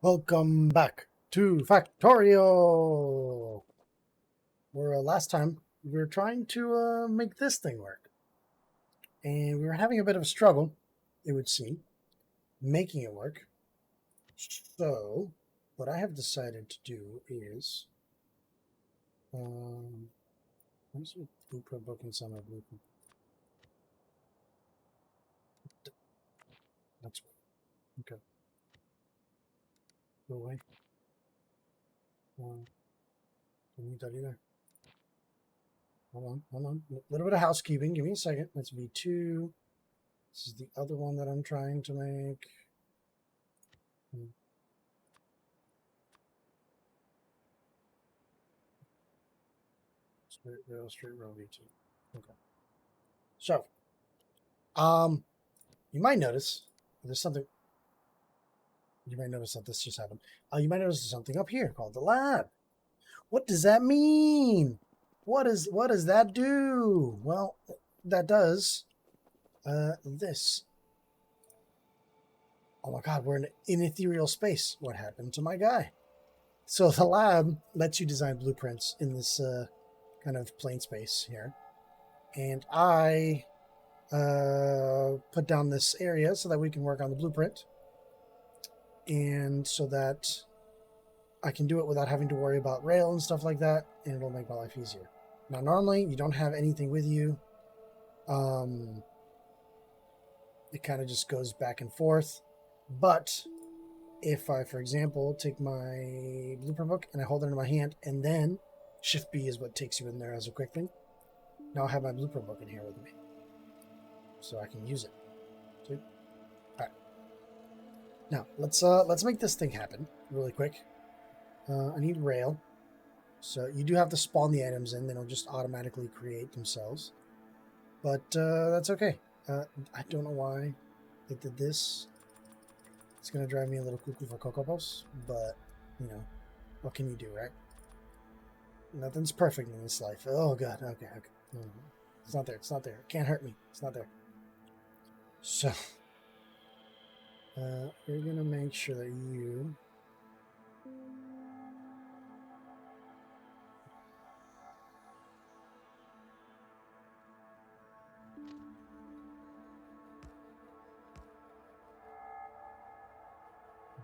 Welcome back to Factorio! Where last time we were trying to make this thing work. And we were having a bit of a struggle, it would seem, making it work. So, what I have decided to do is... where's the blueprint book inside my blueprint? That's okay. Go away. Don't need that either. Hold on. A little bit of housekeeping. Give me a second. That's V2. This is the other one that I'm trying to make. Straight row V2. Okay. So, you might notice there's something. You might notice that this just happened. You might notice there's something up here called the lab. What does that mean? What does that do? Well, that does this. Oh my God, we're in ethereal space. What happened to my guy? So the lab lets you design blueprints in this kind of plane space here, and I put down this area so that we can work on the blueprint, and so that I can do it without having to worry about rail and stuff like that, and it'll make my life easier. Now, normally you don't have anything with you. It kind of just goes back and forth. But if I, for example, take my blueprint book and I hold it in my hand, and then Shift B is what takes you in there as a quick thing. Now I have my blueprint book in here with me, so I can use it. See? All right. Now let's make this thing happen really quick. I need rail. So you do have to spawn the items in. They don't just automatically create themselves. But that's okay. I don't know why they did this. It's going to drive me a little cuckoo for Cocoa Puffs. But, you know, what can you do, right? Nothing's perfect in this life. Oh, God. Okay. It's not there. It's not there. It can't hurt me. It's not there. So, we're going to make sure that you...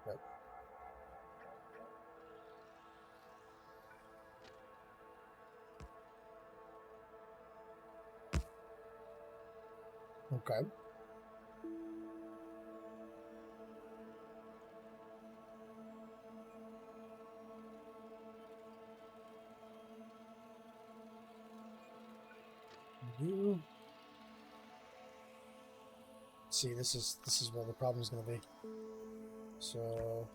Okay. Okay. You... See, this is where the problem is going to be. So...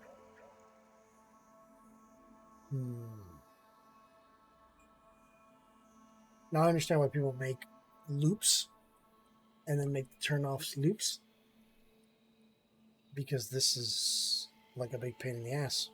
Now I understand why people make loops and then make turn-offs loops, because this is like a big pain in the ass.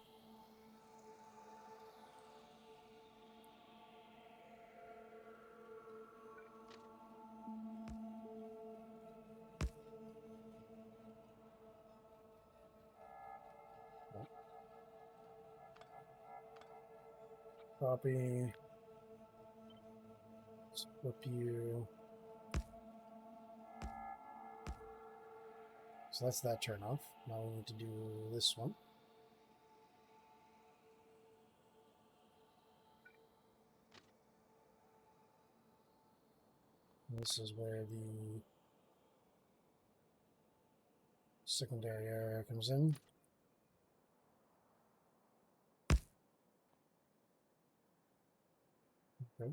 Copy, flip you. So that's that turn off. Now we need to do this one. This is where the secondary area comes in. Okay.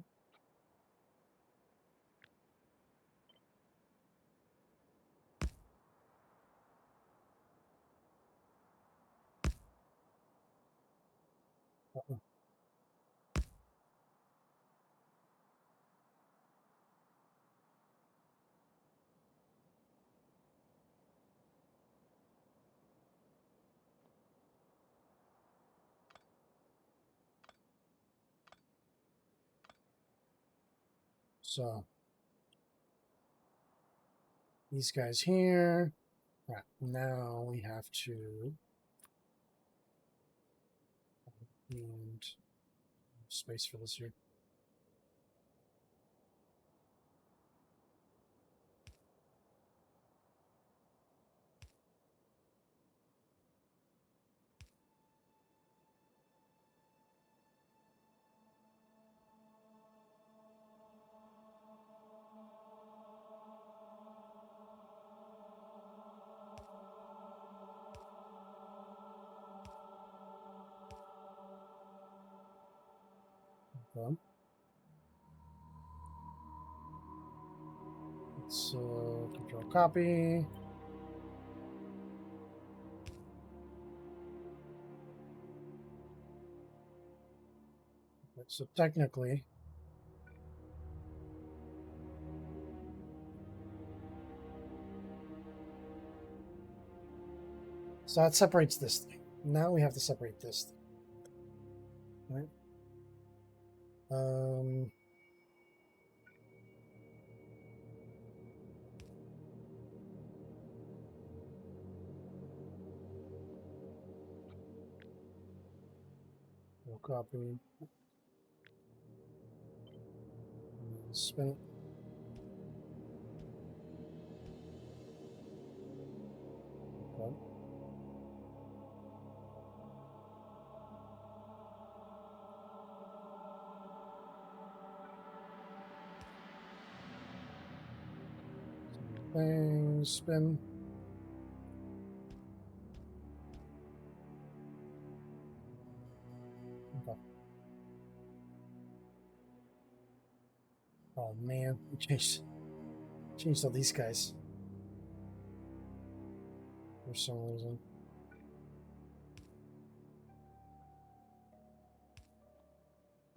So these guys here. Right, now we have to space for this here. Okay. Let's control copy. Okay, so technically, so that separates this thing. Now we have to separate this thing. Right? We'll copy. Spin it. Okay. Bang, spin. Okay. Oh man, we changed all these guys for some reason.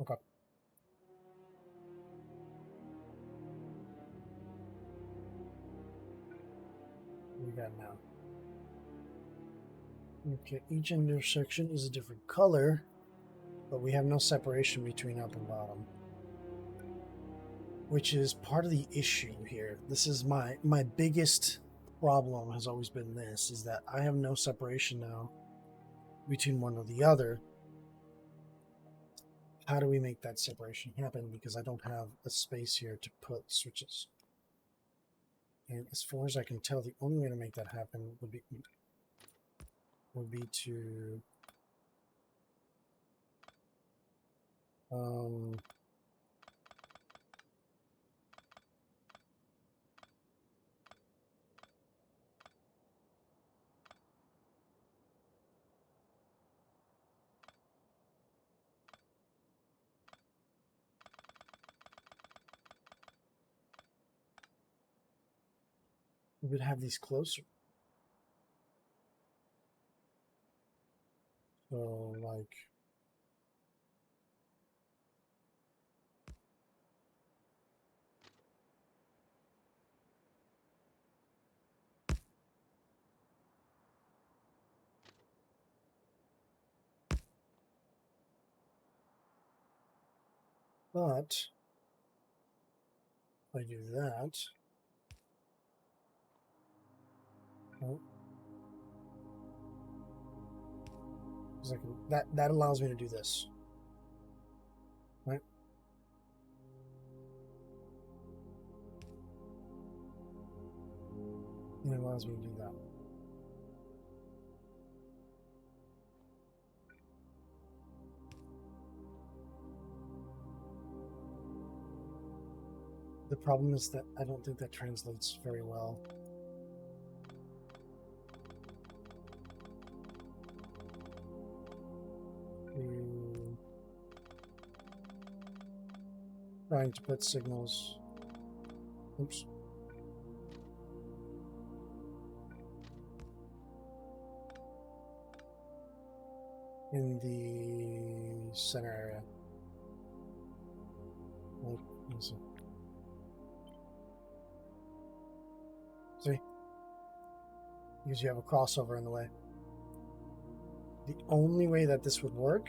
Okay. What we got now? Okay, each intersection is a different color, but we have no separation between up and bottom, which is part of the issue here. This is my biggest problem has always been this, is that I have no separation now between one or the other. How do we make that separation happen? Because I don't have a space here to put switches. And as far as I can tell, the only way to make that happen would be to we would have these closer. So like but if I do that, oh, I can, that allows me to do this, right? And it allows me to do that. The problem is that I don't think that translates very well. Trying to put signals. Oops. In the center area. Let me see. See? Because you have a crossover in the way. The only way that this would work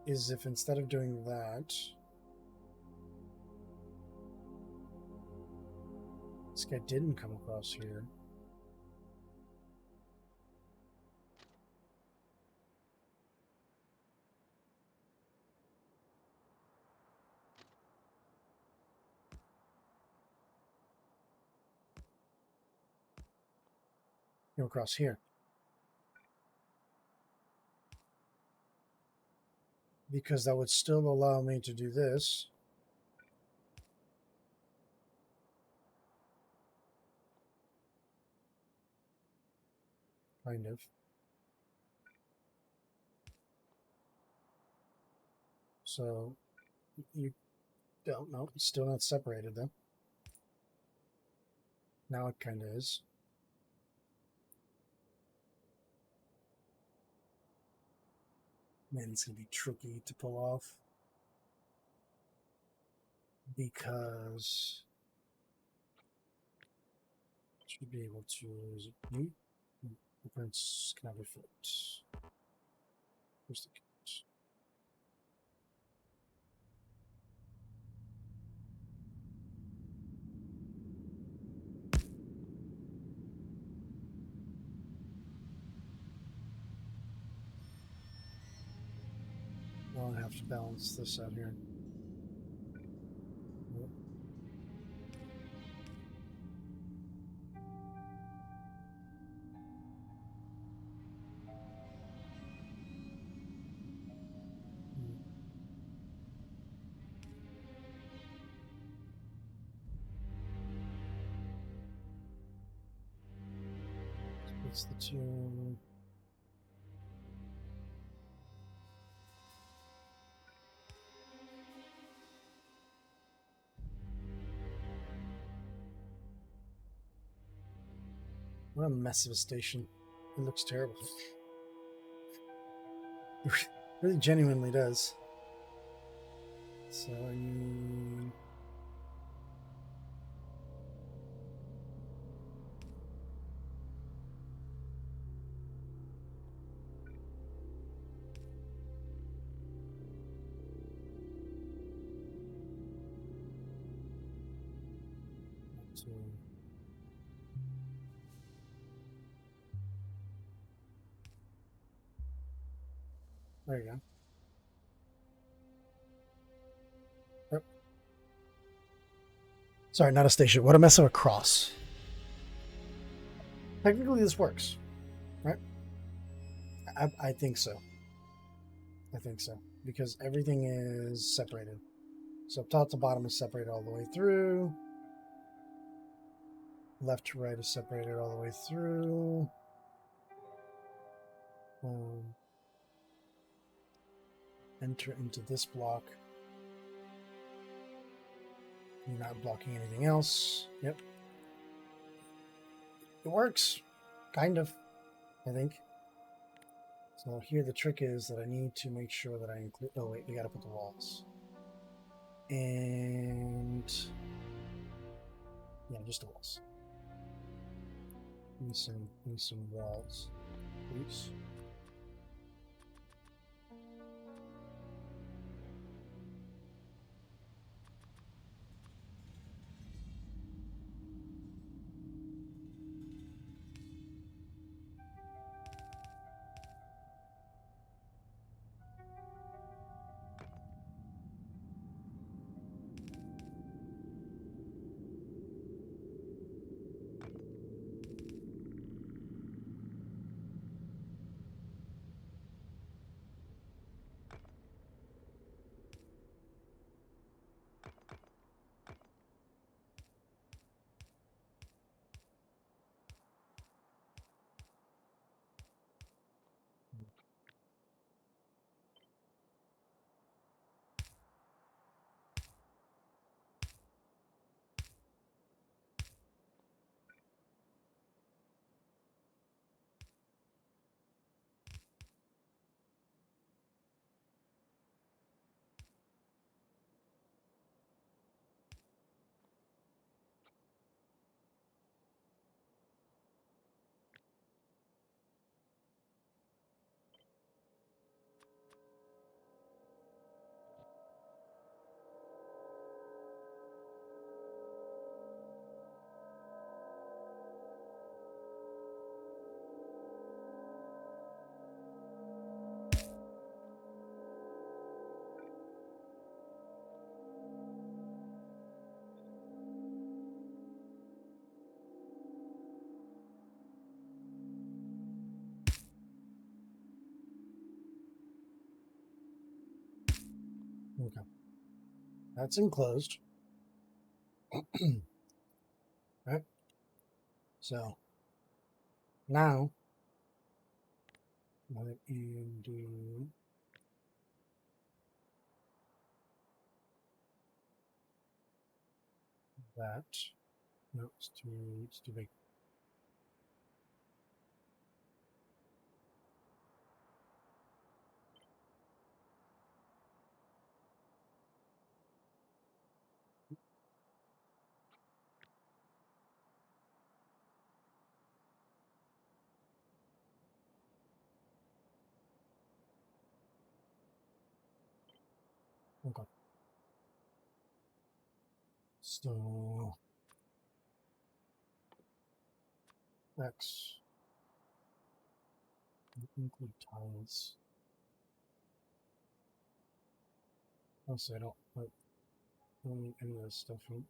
is if instead of doing that, this guy didn't come across here. across here. Because that would still allow me to do this. Kind of. So you don't know. It's still not separated though. Now it kind of is. Man, it's going to be tricky to pull off. Because should be able to use it. The prints cannot be flipped. Where's the catch? Well, I have to balance this out here. Yep. What's the two? What a mess of a station. It looks terrible. It really genuinely does. So I need... There you go. Yep. Sorry, not a station. What a mess of a cross. Technically, this works, right? I think so. I think so. Because everything is separated. So top to bottom is separated all the way through. Left to right is separated all the way through. Enter into this block. You're not blocking anything else. Yep. It works. Kind of, I think. So here the trick is that I need to make sure that I include... Oh, wait, we got to put the walls. And... yeah, just the walls. Need some walls, please. Okay. That's enclosed. Right. So now let you do that. No, it's too big. Okay. So that's include tiles. Also, I don't put any of this stuff in.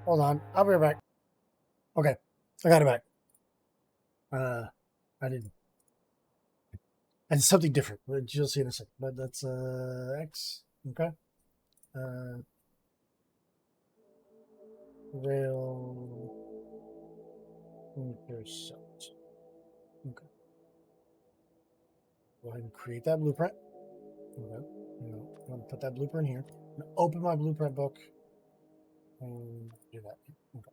Hold on, I'll be right back. Okay, I got it back. I didn't. And something different, which you'll see in a second. But that's X. Okay. Uh, rail intercept. Okay. Go ahead and create that blueprint. Okay. I'm going to put that blueprint here. I'm going to open my blueprint book and do that. Okay.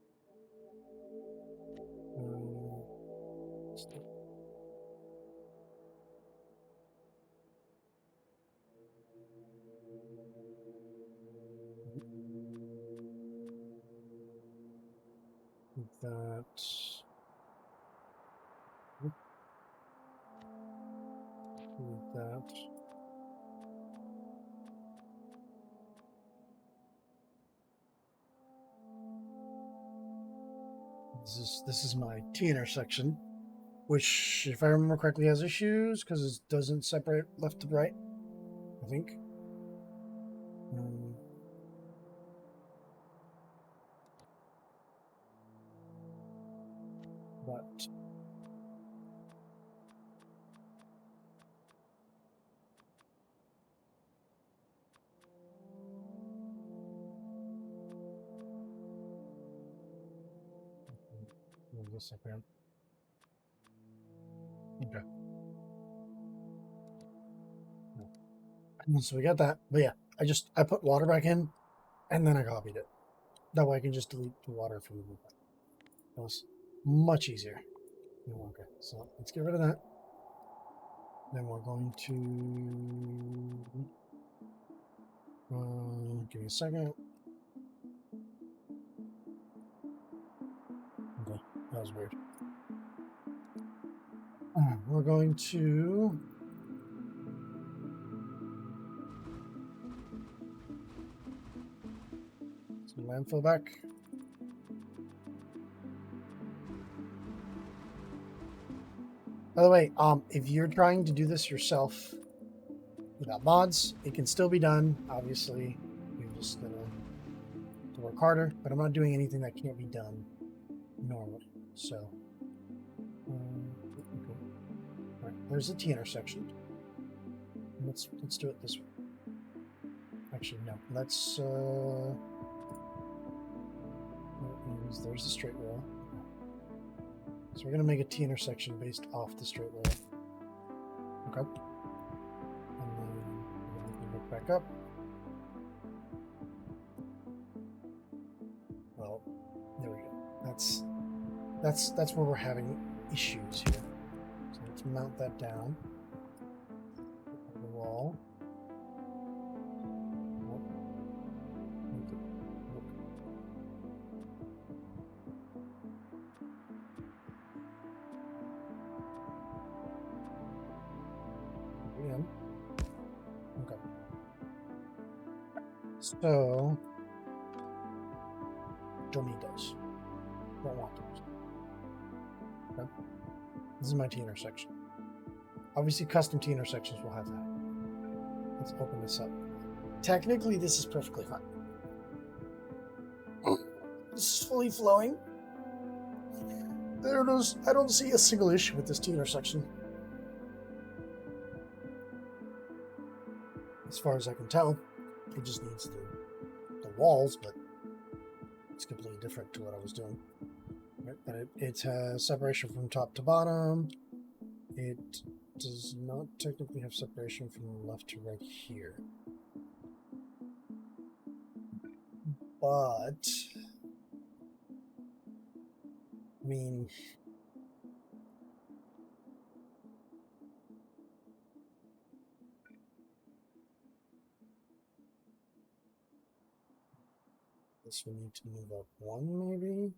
That. That. This is my T intersection, which, if I remember correctly, has issues because it doesn't separate left to right. I think. But move this up here. Okay. So we got that. But yeah, I put water back in, and then I copied it. That way I can just delete the water from the movement. That was much easier. Okay, so let's get rid of that. Then we're going to give me a second. Okay, that was weird. We're going to landfill back. By the way, if you're trying to do this yourself without mods, it can still be done. Obviously, you're just gonna have to work harder. But I'm not doing anything that can't be done normally. So, okay. All right, there's the T intersection. Let's do it this way. Actually, no. Let's. There's the straight rail. So we're gonna make a T intersection based off the straight rail. Okay. And then we're gonna look back up. Well, there we go. That's where we're having issues here. So let's mount that down. On the wall. Again. Okay. So Don't need those. Don't want those. Okay. This is my T intersection. Obviously, custom T intersections will have that. Let's open this up. Technically, this is perfectly fine. This is fully flowing. I don't see a single issue with this T intersection. As far as I can tell, it just needs the walls, but it's completely different to what I was doing. Right? But it has separation from top to bottom. It does not technically have separation from left to right here. But, I mean, this will need to move up one, maybe?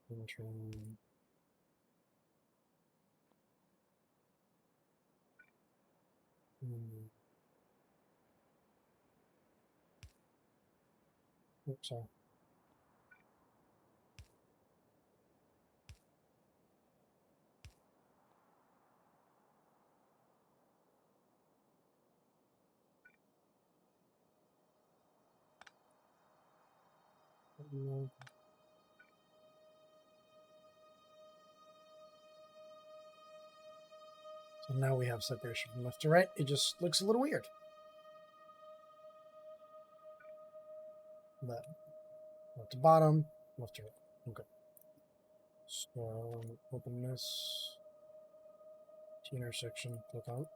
Entering. Oops, sorry. So now we have separation from left to right. It just looks a little weird. But left to bottom, left to right. Okay. So open this T intersection, click on it,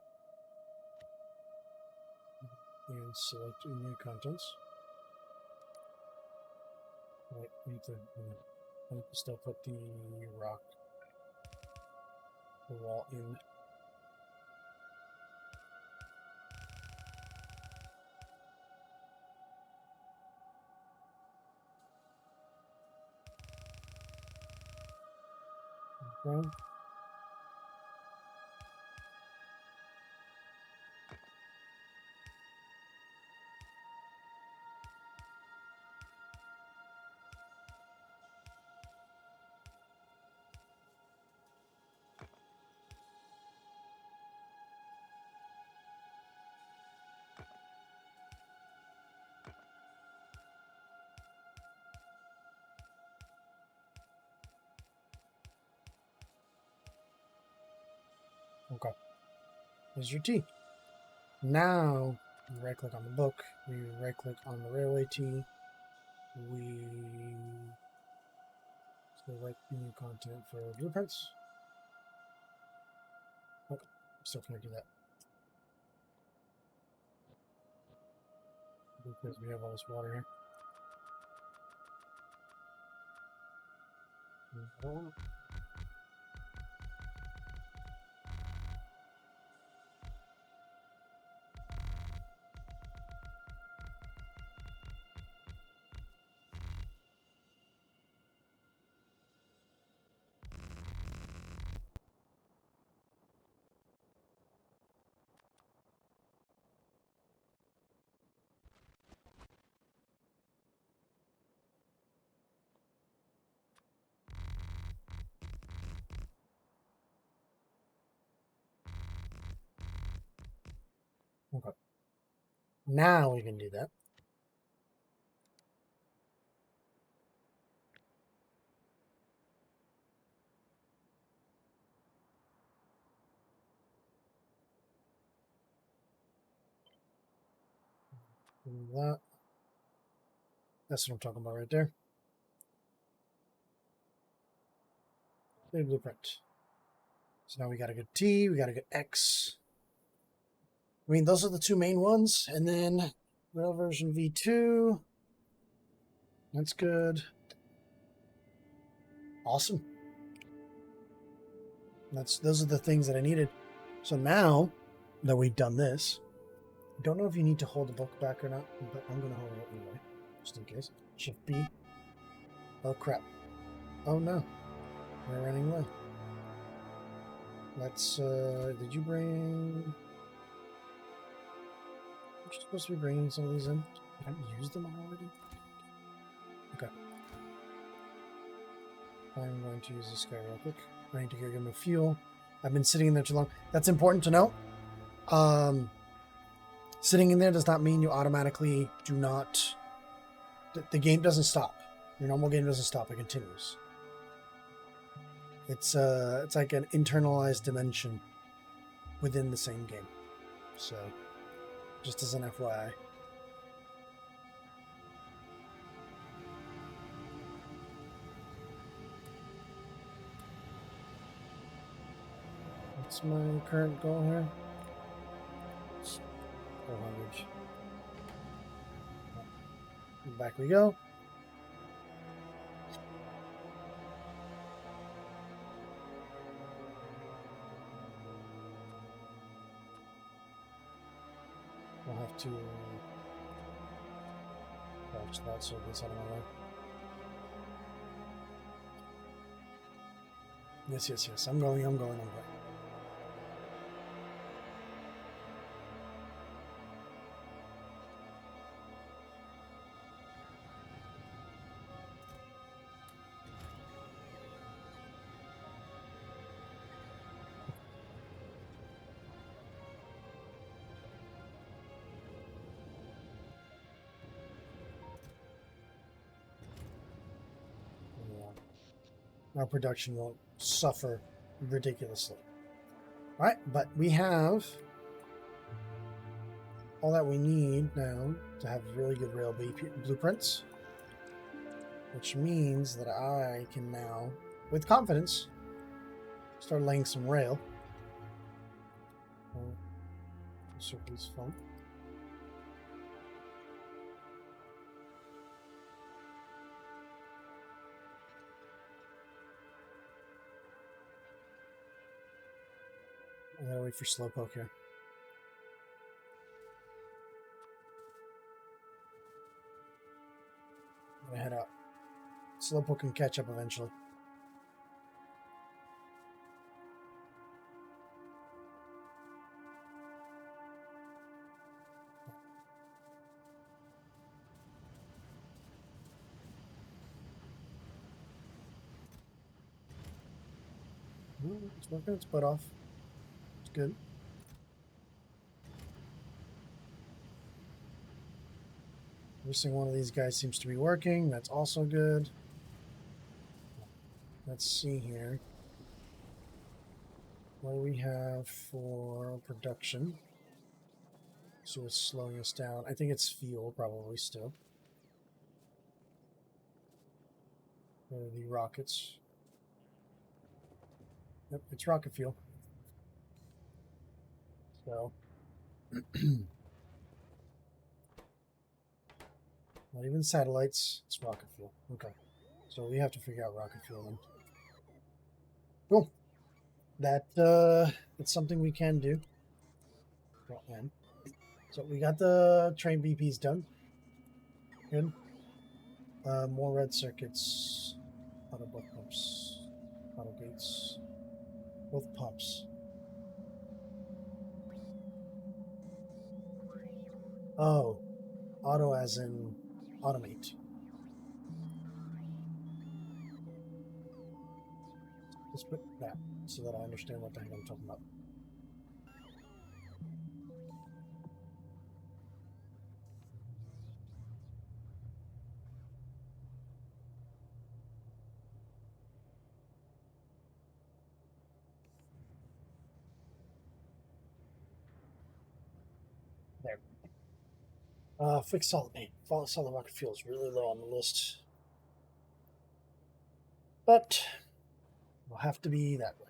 and select new contents. Right, we need to still put the wall in. Okay. Okay. There's your T. Now, we right click on the book, we right click on the railway T, we select new content for blueprints. Okay, still can't do that. Because we have all this water here. Okay. Now we can do that. That. That's what I'm talking about right there. Big blueprint. So now we got a good T, we got a good X. I mean, those are the two main ones. And then rail version V2. That's good. Awesome. Those are the things that I needed. So now that we've done this, I don't know if you need to hold the book back or not, but I'm going to hold it anyway, just in case. Shift B. Oh, crap. Oh, no. We're running away. Let's, did you bring... You're supposed to be bringing some of these in. Did I use them already? Okay. I'm going to use this guy real quick. I need to give him a fuel. I've been sitting in there too long. That's important to know. Sitting in there does not mean you automatically do not... The game doesn't stop. Your normal game doesn't stop. It continues. It's like an internalized dimension within the same game. So, just as an FYI. What's my current goal here? 400. Back we go. We'll have to watch that so it gets out of my way. Yes. I'm going. Our production won't suffer ridiculously. All right, but we have all that we need now to have really good rail blueprints, which means that I can now, with confidence, start laying some rail. Circle's fun. I gotta wait for Slowpoke here. I'm gonna head out. Slowpoke can catch up eventually. It's working its butt off. It's good. Every single one of these guys seems to be working. That's also good. Let's see here. What do we have for production? So it's slowing us down. I think it's fuel, probably still. What are the rockets? Yep, it's rocket fuel. So, not even satellites, it's rocket fuel. Okay. So we have to figure out rocket fuel then. Cool. That's something we can do. Well, so we got the train BPs done. Good. More red circuits. Auto both pumps. Auto gates. Both pumps. Oh. Auto as in automate. Let's put that so that I understand what the heck I'm talking about. There. Fix solid paint. Solid rocket fuel is really low on the list. But will have to be that way.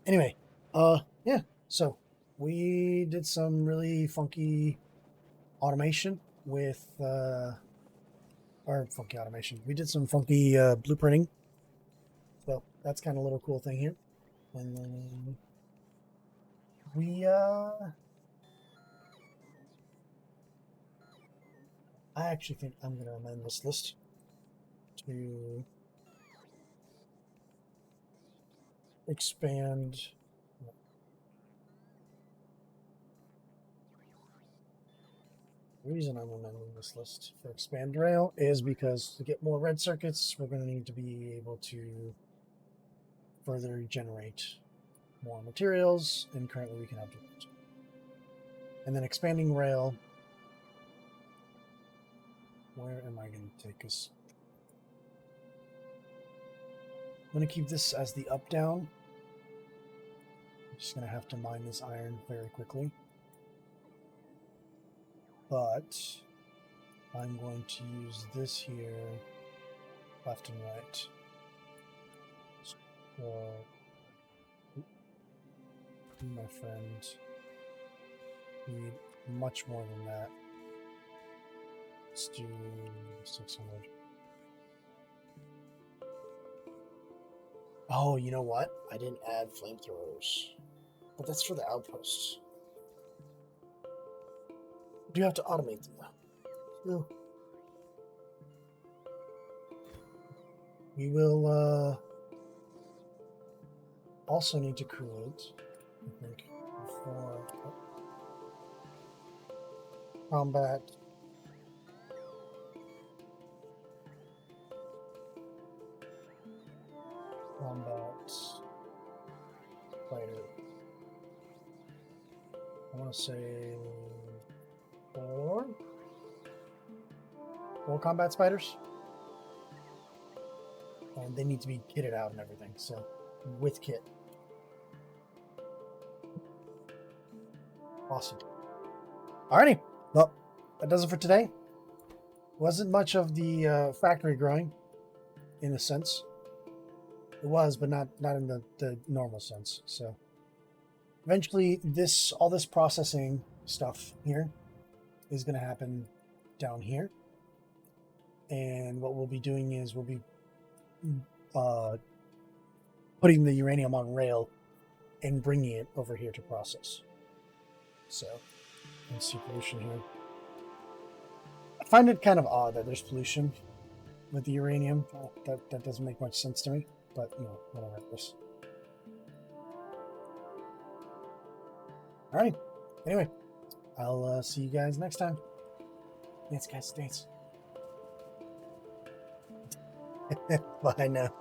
Anyway, yeah. So we did some really funky automation with or funky automation. We did some funky blueprinting. So that's kind of a little cool thing here. And then we, I actually think I'm going to amend this list to expand. The reason I'm amending this list for expand rail is because to get more red circuits, we're going to need to be able to further generate more materials, and currently we can have different. And then expanding rail. Where am I going to take us? I'm going to keep this as the up-down. I'm just going to have to mine this iron very quickly. But I'm going to use this here left and right. So, my friend, need much more than that. Let's do 600. Oh, you know what? I didn't add flamethrowers. But that's for the outposts. Do you have to automate them though? No. We will also need to create, I think, before combat. Combat fighter. I want to say four combat spiders, and they need to be kitted out and everything. So with kit. Awesome. Alrighty. Well, that does it for today. Wasn't much of the factory growing, in a sense. It was, but not in the normal sense. So eventually, all this processing stuff here is going to happen down here. And what we'll be doing is we'll be putting the uranium on rail and bringing it over here to process. So, let's see pollution here. I find it kind of odd that there's pollution with the uranium. That doesn't make much sense to me, but you know, whatever it is. Alright. Anyway, I'll see you guys next time. Thanks, guys. Thanks. Bye now.